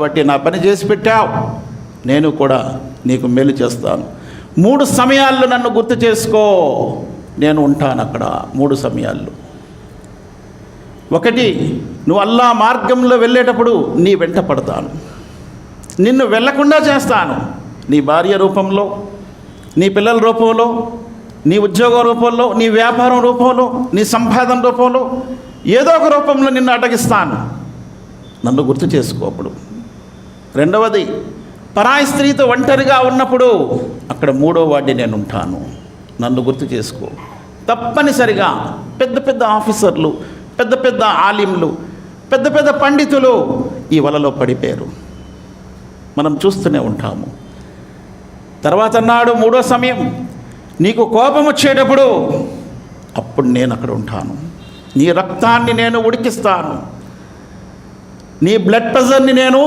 కాబట్టి నా పని చేసి పెట్టావు, నేను కూడా నీకు మేలు చేస్తాను. 3 సమయాల్లో నన్ను గుర్తు చేసుకో, నేను ఉంటాను అక్కడ 3 సమయాల్లో. 1, నువ్వు అల్లా మార్గంలో వెళ్ళేటప్పుడు నీ వెంట పడతాను, నిన్ను వెళ్ళకుండా చేస్తాను. నీ భార్య రూపంలో, నీ పిల్లల రూపంలో, నీ ఉద్యోగ రూపంలో, నీ వ్యాపారం రూపంలో, నీ సంపాదన రూపంలో, ఏదో ఒక రూపంలో నిన్ను అడ్డగిస్తాను. నన్ను గుర్తు చేసుకో. అప్పుడు 2, పరాయి స్త్రీతో ఒంటరిగా ఉన్నప్పుడు అక్కడ 3వ వాడిని నేను ఉంటాను, నన్ను గుర్తు చేసుకో. తప్పనిసరిగా పెద్ద పెద్ద ఆఫీసర్లు, పెద్ద పెద్ద ఆలింలు, పెద్ద పెద్ద పండితులు ఈ వలలో పడిపోయారు, మనం చూస్తూనే ఉంటాము. తర్వాత అన్నాడు 3వ సమయం, నీకు కోపం వచ్చేటప్పుడు అప్పుడు నేను అక్కడ ఉంటాను, నీ రక్తాన్ని నేను ఉడికిస్తాను, నీ బ్లడ్ ప్రెషర్ని నేను